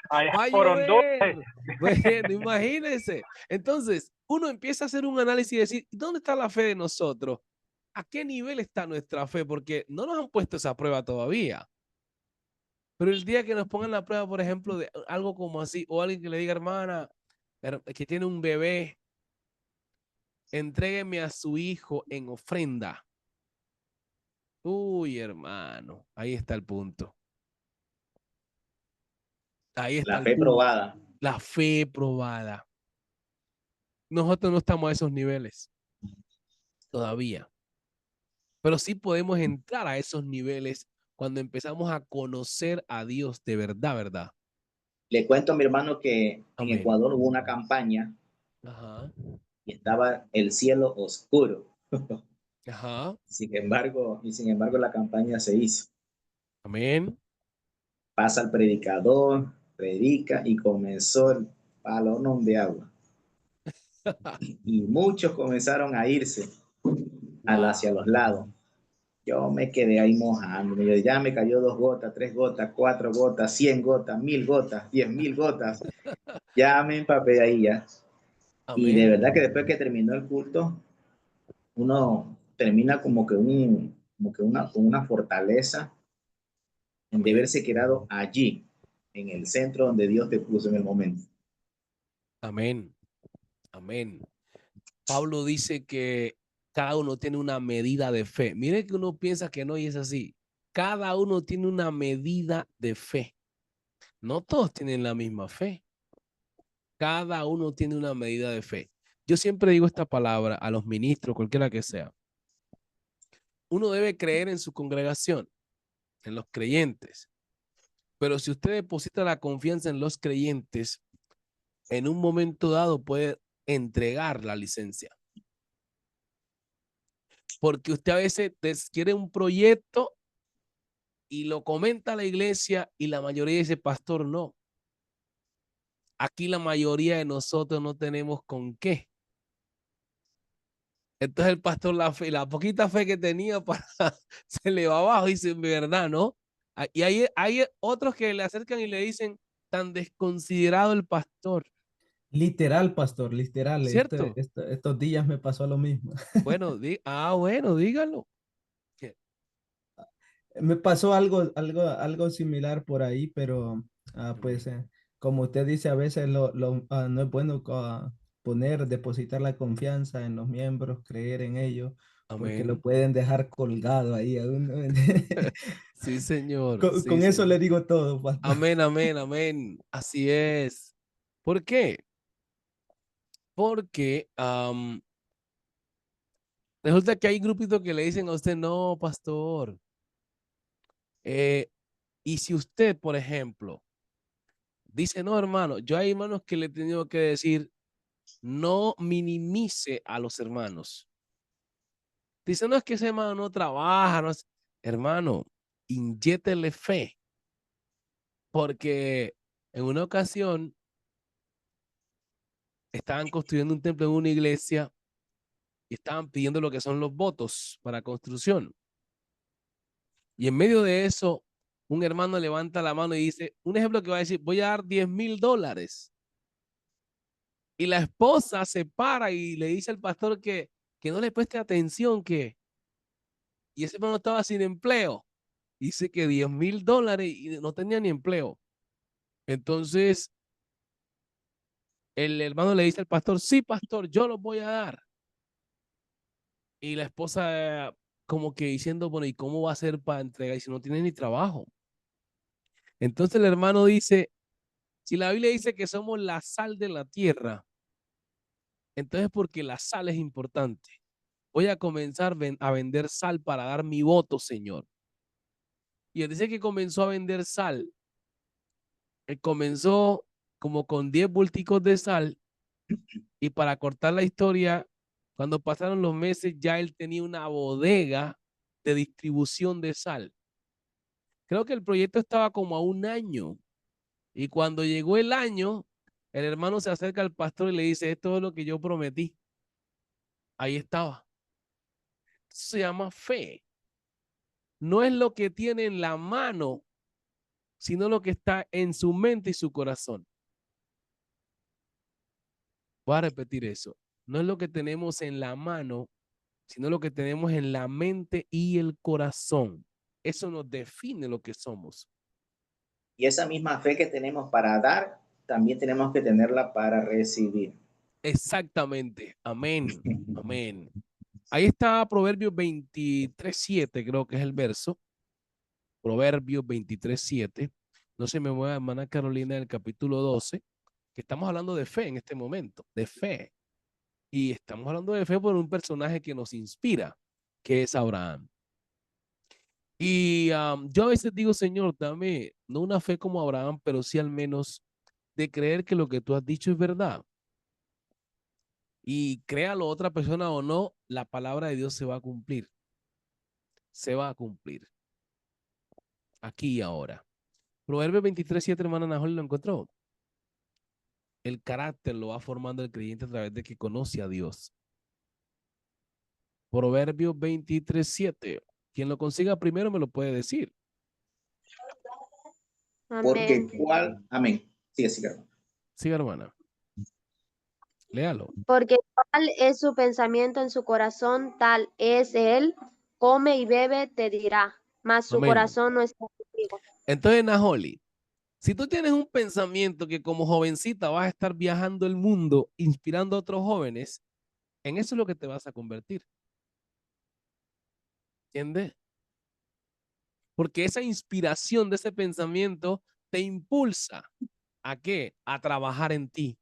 allá Va a por Honduras. llover. Bueno, imagínense. Entonces, uno empieza a hacer un análisis y decir, ¿dónde está la fe de nosotros? ¿A qué nivel está nuestra fe? Porque no nos han puesto esa prueba todavía. Pero el día que nos pongan la prueba, por ejemplo, de algo como así, o alguien que le diga, hermana, que tiene un bebé, entrégueme a su hijo en ofrenda. Uy, hermano, ahí está el punto. Ahí está La el fe punto. probada. La fe probada. Nosotros no estamos a esos niveles todavía, pero sí podemos entrar a esos niveles cuando empezamos a conocer a Dios de verdad, ¿verdad? Le cuento a mi hermano que en Amén. Ecuador hubo una campaña Ajá, y estaba el cielo oscuro. ajá, Sin embargo, la campaña se hizo. amén. Pasa el predicador, predica y comenzó el palonón de agua. Y muchos comenzaron a irse hacia Wow. los lados. Yo me quedé ahí mojando. Ya me cayó 2 gotas, 3 gotas, 4 gotas, 100 gotas, 1000 gotas, 10,000 gotas. Ya me empapé ahí ya. Y de Amén. verdad que después que terminó el culto, uno termina como que una fortaleza en de Amén. haberse quedado allí, en el centro donde Dios te puso en el momento. Amén. Amén. Pablo dice que cada uno tiene una medida de fe. Mire que uno piensa que no y es así. Cada uno tiene una medida de fe. No todos tienen la misma fe. Cada uno tiene una medida de fe. Yo siempre digo esta palabra a los ministros, cualquiera que sea. Uno debe creer en su congregación, en los creyentes. Pero si usted deposita la confianza en los creyentes, en un momento dado puede entregar la licencia. Porque usted a veces quiere un proyecto y lo comenta a la iglesia y la mayoría dice, pastor, no. Aquí la mayoría de nosotros no tenemos con qué. Entonces el pastor, la poquita fe que tenía se le va abajo y dice, verdad, ¿no? Y hay otros que le acercan y le dicen, tan desconsiderado el pastor, Literal, pastor, literal. ¿cierto? Estos días me pasó lo mismo. Bueno, bueno, dígalo. Me pasó algo similar por ahí, pero pues como usted dice, a veces no es bueno depositar la confianza en los miembros, creer en ellos, porque lo Amén. pueden dejar colgado ahí a uno. Sí, señor. Con, Sí, con eso le señor. digo todo, pastor. Amén, amén, amén. Así es. ¿Por qué? Porque resulta que hay grupitos que le dicen a usted, no, pastor. Y si usted, por ejemplo, dice, no, hermano, yo hay hermanos que le he tenido que decir, no minimice a los hermanos. Dice, no es que ese hermano no trabaja, no es... Hermano, inyétele fe. Porque en una ocasión estaban construyendo un templo en una iglesia y estaban pidiendo lo que son los votos para construcción. Y en medio de eso, un hermano levanta la mano y dice, un ejemplo que va a decir, voy a dar $10,000. Y la esposa se para y le dice al pastor que no le preste atención, y ese hermano estaba sin empleo. Dice que $10,000 y no tenía ni empleo. Entonces, el hermano le dice al pastor, sí, pastor, yo los voy a dar. Y la esposa como que diciendo, bueno, ¿y cómo va a ser para entregar? Y si no tiene ni trabajo. Entonces el hermano dice, si la Biblia dice que somos la sal de la tierra, entonces porque la sal es importante. Voy a comenzar a vender sal para dar mi voto, Señor. Y él dice que comenzó a vender sal. Él comenzó como con 10 bulticos de sal y para cortar la historia, cuando pasaron los meses ya él tenía una bodega de distribución de sal. Creo que el proyecto estaba como a un año y cuando llegó el año, el hermano se acerca al pastor y le dice, esto es lo que yo prometí. Ahí estaba. Eso se llama fe. No es lo que tiene en la mano, sino lo que está en su mente y su corazón. Voy a repetir eso. No es lo que tenemos en la mano, sino lo que tenemos en la mente y el corazón. Eso nos define lo que somos. Y esa misma fe que tenemos para dar, también tenemos que tenerla para recibir. Exactamente. Amén. Amén. Ahí está Proverbios 23:7, creo que es el verso. Proverbios 23:7. No se me mueva, hermana Carolina, del capítulo 12, que estamos hablando de fe en este momento, de fe. Y estamos hablando de fe por un personaje que nos inspira, que es Abraham. Y yo a veces digo, Señor, dame no una fe como Abraham, pero sí al menos de creer que lo que tú has dicho es verdad. Y créalo otra persona o no, la palabra de Dios se va a cumplir. Se va a cumplir. Aquí y ahora. Proverbios 23:7, hermana Najol, ¿lo encontró? El carácter lo va formando el creyente a través de que conoce a Dios. Proverbios 23:7. Quien lo consiga primero me lo puede decir. Porque Amén. amén. Sí, así que. Sí, hermana. Léalo. Porque tal es su pensamiento en su corazón, tal es él, come y bebe, te dirá, mas su Amén. corazón no está contigo. Entonces, Najoli, si tú tienes un pensamiento que como jovencita vas a estar viajando el mundo, inspirando a otros jóvenes, en eso es lo que te vas a convertir. ¿Entiendes? Porque esa inspiración de ese pensamiento te impulsa ¿a qué? A trabajar en ti.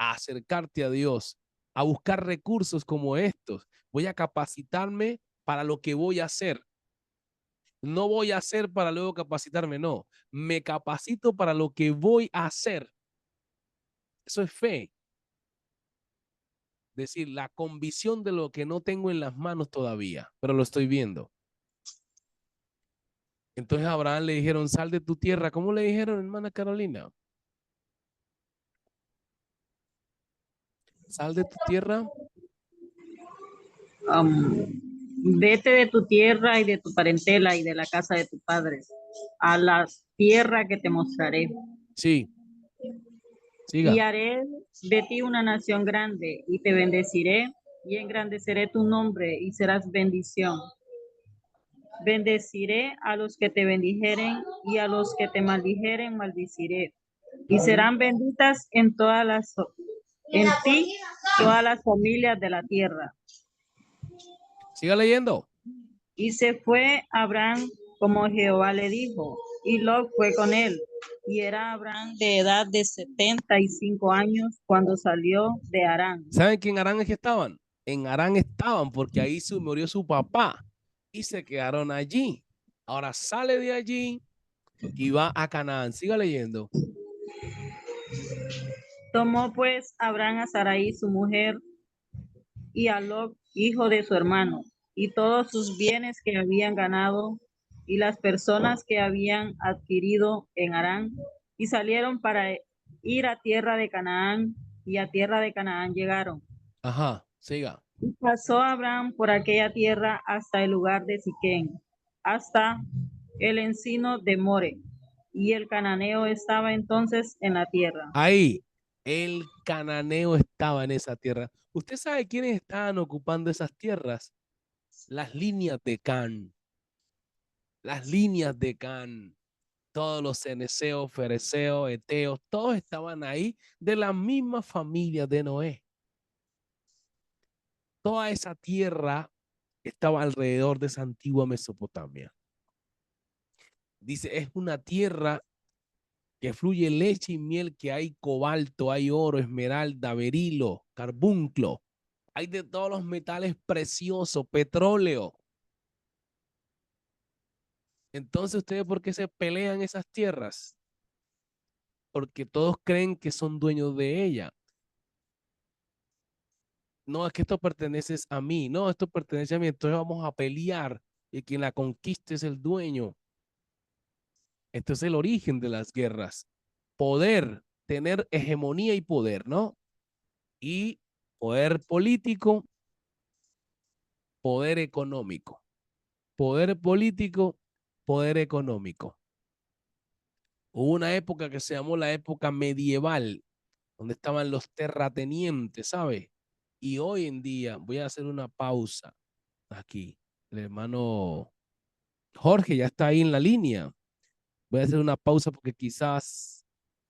a acercarte a Dios, a buscar recursos como estos. Voy a capacitarme para lo que voy a hacer. No voy a hacer para luego capacitarme, no. Me capacito para lo que voy a hacer. Eso es fe. Es decir, la convicción de lo que no tengo en las manos todavía, pero lo estoy viendo. Entonces a Abraham le dijeron, sal de tu tierra. ¿Cómo le dijeron, hermana Carolina? Sal de tu tierra. Vete de tu tierra y de tu parentela y de la casa de tu padre a la tierra que te mostraré. Sí. Y Siga. haré de ti una nación grande y te bendeciré y engrandeceré tu nombre y serás bendición. Bendeciré a los que te bendijeren y a los que te maldijeren maldiciré. Y serán benditas en ti todas las familias de la tierra. Siga leyendo. Y se fue Abraham como Jehová le dijo, y Lot fue con él. Y era Abraham de edad de 75 años cuando salió de Harán. ¿Saben que en Harán es que estaban? En Harán estaban porque ahí murió su papá y se quedaron allí. Ahora sale de allí y va a Canaán. Siga leyendo. Tomó pues Abraham a Sarai su mujer y a Lot, hijo de su hermano, y todos sus bienes que habían ganado y las personas que habían adquirido en Harán, y salieron para ir a tierra de Canaán, y a tierra de Canaán llegaron. Ajá, siga. Y pasó Abraham por aquella tierra hasta el lugar de Siquén, hasta el encino de More, y el cananeo estaba entonces en la tierra. Ahí, el cananeo estaba en esa tierra. ¿Usted sabe quiénes estaban ocupando esas tierras? Las líneas de Can. Las líneas de Can. Todos los ceneseos, fereceos, eteos, todos estaban ahí de la misma familia de Noé. Toda esa tierra estaba alrededor de esa antigua Mesopotamia. Dice, es una tierra que fluye leche y miel, que hay cobalto, hay oro, esmeralda, berilo, carbunclo. Hay de todos los metales preciosos, petróleo. Entonces, ¿ustedes por qué se pelean esas tierras? Porque todos creen que son dueños de ella. No, es que esto pertenece a mí. No, esto pertenece a mí. Entonces vamos a pelear y quien la conquiste es el dueño. Esto es el origen de las guerras. Poder, tener hegemonía y poder, ¿no? Y poder político, poder económico. Poder político, poder económico. Hubo una época que se llamó la época medieval, donde estaban los terratenientes, ¿sabe? Y hoy en día, voy a hacer una pausa aquí. El hermano Jorge ya está ahí en la línea. Voy a hacer una pausa porque quizás